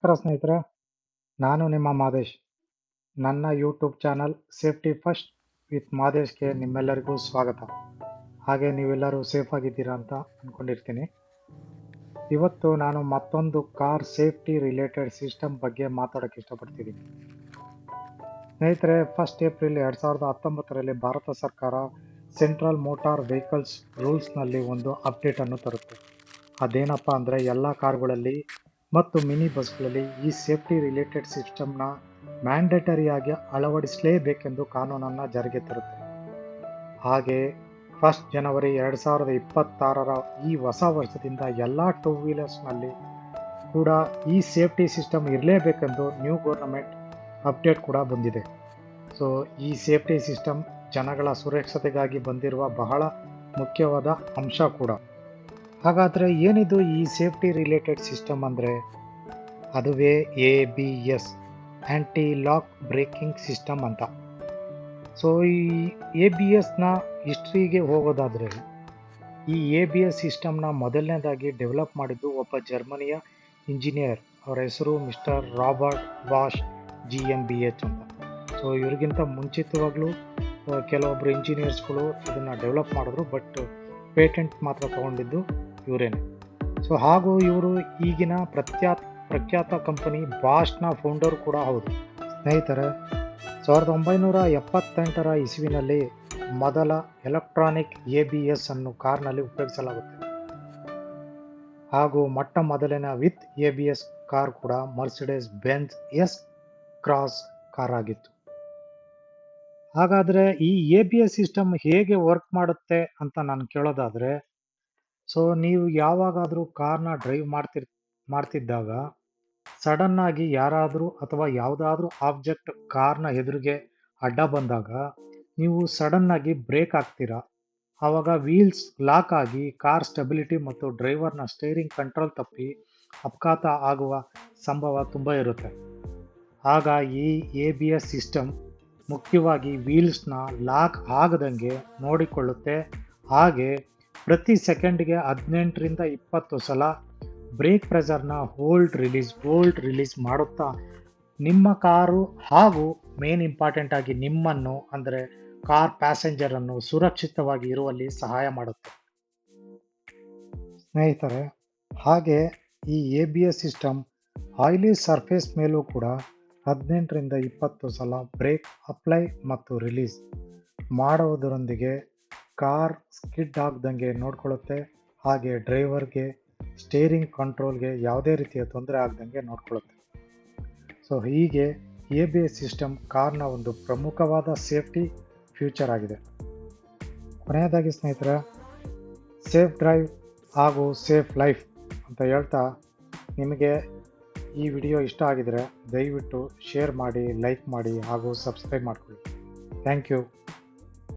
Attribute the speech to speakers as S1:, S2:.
S1: ನಮಸ್ಕಾರ ಸ್ನೇಹಿತರೆ, ನಾನು ನಿಮ್ಮ ಮಾದೇಶ್. ನನ್ನ YouTube channel safety first with ಮಾದೇಶ್ಗೆ ನಿಮ್ಮೆಲ್ಲರಿಗೂ ಸ್ವಾಗತ. ಹಾಗೆ ನೀವೆಲ್ಲರೂ ಸೇಫ್ ಆಗಿದ್ದೀರಾ ಅಂತ ಅಂದ್ಕೊಂಡಿರ್ತೀನಿ. ಇವತ್ತು ನಾನು ಮತ್ತೊಂದು ಕಾರ್ ಸೇಫ್ಟಿ ರಿಲೇಟೆಡ್ ಸಿಸ್ಟಮ್ ಬಗ್ಗೆ ಮಾತಾಡೋಕ್ಕೆ ಇಷ್ಟಪಡ್ತಿದ್ದೀನಿ. ಸ್ನೇಹಿತರೆ, 1 ಏಪ್ರಿಲ್ 2019ರಲ್ಲಿ ಭಾರತ ಸರ್ಕಾರ ಸೆಂಟ್ರಲ್ ಮೋಟಾರ್ ವೆಹಿಕಲ್ಸ್ ರೂಲ್ಸ್ನಲ್ಲಿ ಒಂದು ಅಪ್ಡೇಟನ್ನು ತರುತ್ತೆ. ಅದೇನಪ್ಪ ಅಂದರೆ ಎಲ್ಲ ಕಾರ್ಗಳಲ್ಲಿ ಮತ್ತು ಮಿನಿ ಬಸ್ಗಳಲ್ಲಿ ಈ ಸೇಫ್ಟಿ ರಿಲೇಟೆಡ್ ಸಿಸ್ಟಮ್ನ ಮ್ಯಾಂಡೇಟರಿಯಾಗಿ ಅಳವಡಿಸಲೇಬೇಕೆಂದು ಕಾನೂನನ್ನು ಜಾರಿಗೆ ತರುತ್ತೆ. ಹಾಗೆ 1 ಜನವರಿ 2026ರ ಈ ಹೊಸ ವರ್ಷದಿಂದ ಎಲ್ಲ 2 ವೀಲರ್ಸ್ನಲ್ಲಿ ಕೂಡ ಈ ಸೇಫ್ಟಿ ಸಿಸ್ಟಮ್ ಇರಲೇಬೇಕೆಂದು ನ್ಯೂ ಗೌರ್ನಮೆಂಟ್ ಅಪ್ಡೇಟ್ ಕೂಡ ಬಂದಿದೆ. ಸೊ ಈ ಸೇಫ್ಟಿ ಸಿಸ್ಟಮ್ ಜನಗಳ ಸುರಕ್ಷತೆಗಾಗಿ ಬಂದಿರುವ ಬಹಳ ಮುಖ್ಯವಾದ ಅಂಶ ಕೂಡ. ಹಾಗಾದರೆ ಏನಿದು ಈ ಸೇಫ್ಟಿ ರಿಲೇಟೆಡ್ ಸಿಸ್ಟಮ್ ಅಂದರೆ, ಅದುವೇ ABS ಆ್ಯಂಟಿ ಲಾಕ್ ಬ್ರೇಕಿಂಗ್ ಸಿಸ್ಟಮ್ ಅಂತ. ಸೊ ಈ ABSನ ಹಿಸ್ಟ್ರಿಗೆ ಹೋಗೋದಾದರೆ, ಈ ABS ಸಿಸ್ಟಮ್ನ ಮೊದಲನೇದಾಗಿ ಡೆವಲಪ್ ಮಾಡಿದ್ದು ಒಬ್ಬ ಜರ್ಮನಿಯ ಇಂಜಿನಿಯರ್. ಅವರ ಹೆಸರು ಮಿಸ್ಟರ್ ರಾಬರ್ಟ್ ಬಾಷ್ GmbH ಅಂತ. ಸೊ ಇವ್ರಿಗಿಂತ ಮುಂಚಿತವಾಗ್ಲೂ ಕೆಲವೊಬ್ಬರು ಇಂಜಿನಿಯರ್ಸ್ಗಳು ಇದನ್ನು ಡೆವಲಪ್ ಮಾಡಿದ್ರು, ಬಟ್ ಪೇಟೆಂಟ್ ಮಾತ್ರ ತಗೊಂಡಿದ್ದು ಇವರೇನೆ. ಸೊ ಹಾಗೂ ಇವರು ಈಗಿನ ಪ್ರಖ್ಯಾತ ಕಂಪನಿ ಬಾಷ್ನ ಫೌಂಡರ್ ಕೂಡ ಹೌದು. ಸ್ನೇಹಿತರೆ, 1978ರ ಇಸ್ವಿನಲ್ಲಿ ಮೊದಲ ಎಲೆಕ್ಟ್ರಾನಿಕ್ ABS ಅನ್ನು ಕಾರ್ನಲ್ಲಿ ಉಪಯೋಗಿಸಲಾಗುತ್ತೆ. ಹಾಗೂ ಮೊಟ್ಟ ಮೊದಲಿನ ವಿತ್ ABS ಕಾರ್ ಕೂಡ Mercedes Benz S cross car ಆಗಿತ್ತು. ಹಾಗಾದರೆ ಈ ABS ಸಿಸ್ಟಮ್ ಹೇಗೆ ವರ್ಕ್ ಮಾಡುತ್ತೆ ಅಂತ ನಾನು ಕೇಳೋದಾದರೆ, ಸೊ ನೀವು ಯಾವಾಗಾದರೂ ಕಾರ್ನ ಡ್ರೈವ್ ಮಾಡ್ತಿದ್ದಾಗ ಸಡನ್ನಾಗಿ ಯಾರಾದರೂ ಅಥವಾ ಯಾವುದಾದ್ರೂ ಆಬ್ಜೆಕ್ಟ್ ಕಾರ್ನ ಎದುರಿಗೆ ಅಡ್ಡ ಬಂದಾಗ ನೀವು ಸಡನ್ನಾಗಿ ಬ್ರೇಕ್ ಹಾಕ್ತೀರಾ. ಆವಾಗ ವೀಲ್ಸ್ ಲಾಕ್ ಆಗಿ ಕಾರ್ ಸ್ಟೆಬಿಲಿಟಿ ಮತ್ತು ಡ್ರೈವರ್ನ ಸ್ಟೇರಿಂಗ್ ಕಂಟ್ರೋಲ್ ತಪ್ಪಿ ಅಪಘಾತ ಆಗುವ ಸಂಭವ ತುಂಬ ಇರುತ್ತೆ. ಆಗ ಈ ABS ಸಿಸ್ಟಮ್ ಮುಖ್ಯವಾಗಿ ವೀಲ್ಸ್ನ ಲಾಕ್ ಆಗದಂಗೆ ನೋಡಿಕೊಳ್ಳುತ್ತೆ. ಹಾಗೆ ಪ್ರತಿ ಸೆಕೆಂಡ್ಗೆ 18ರಿಂದ 20 ಸಲ ಬ್ರೇಕ್ ಪ್ರೆಷರ್ನ ಹೋಲ್ಡ್ ರಿಲೀಸ್ ಮಾಡುತ್ತಾ ನಿಮ್ಮ ಕಾರು ಹಾಗೂ ಮೇನ್ ಇಂಪಾರ್ಟೆಂಟ್ ಆಗಿ ನಿಮ್ಮನ್ನು ಅಂದರೆ ಕಾರ್ ಪ್ಯಾಸೆಂಜರನ್ನು ಸುರಕ್ಷಿತವಾಗಿ ಇರುವಲ್ಲಿ ಸಹಾಯ ಮಾಡುತ್ತೆ. ಸ್ನೇಹಿತರೆ, ಹಾಗೆ ಈ ABS ಸಿಸ್ಟಮ್ ಆಯಿಲಿ ಸರ್ಫೇಸ್ ಮೇಲೂ ಕೂಡ 18ರಿಂದ 20 ಸಲ ಬ್ರೇಕ್ ಅಪ್ಲೈ ಮತ್ತು ರಿಲೀಸ್ ಮಾಡುವುದರೊಂದಿಗೆ ಕಾರ್ ಸ್ಕಿಡ್ ಆಗದಂಗೆ ನೋಡ್ಕೊಳ್ಳುತ್ತೆ. ಹಾಗೆ ಡ್ರೈವರ್ಗೆ ಸ್ಟೇರಿಂಗ್ ಕಂಟ್ರೋಲ್ಗೆ ಯಾವುದೇ ರೀತಿಯ ತೊಂದರೆ ಆಗದಂಗೆ ನೋಡ್ಕೊಳ್ಳುತ್ತೆ. ಸೊ ಹೀಗೆ ABS ಸಿಸ್ಟಮ್ ಕಾರ್ನ ಒಂದು ಪ್ರಮುಖವಾದ ಸೇಫ್ಟಿ ಫ್ಯೂಚರ್ ಆಗಿದೆ. ಕೊನೆಯದಾಗಿ ಸ್ನೇಹಿತರೆ, ಸೇಫ್ ಡ್ರೈವ್ ಹಾಗೂ ಸೇಫ್ ಲೈಫ್ ಅಂತ ಹೇಳ್ತಾ, ನಿಮಗೆ ಈ ವಿಡಿಯೋ ಇಷ್ಟ ಆಗಿದರೆ ದಯವಿಟ್ಟು ಶೇರ್ ಮಾಡಿ, ಲೈಕ್ ಮಾಡಿ ಹಾಗೂ ಸಬ್ಸ್ಕ್ರೈಬ್ ಮಾಡ್ಕೊಳ್ಳಿ. Thank you.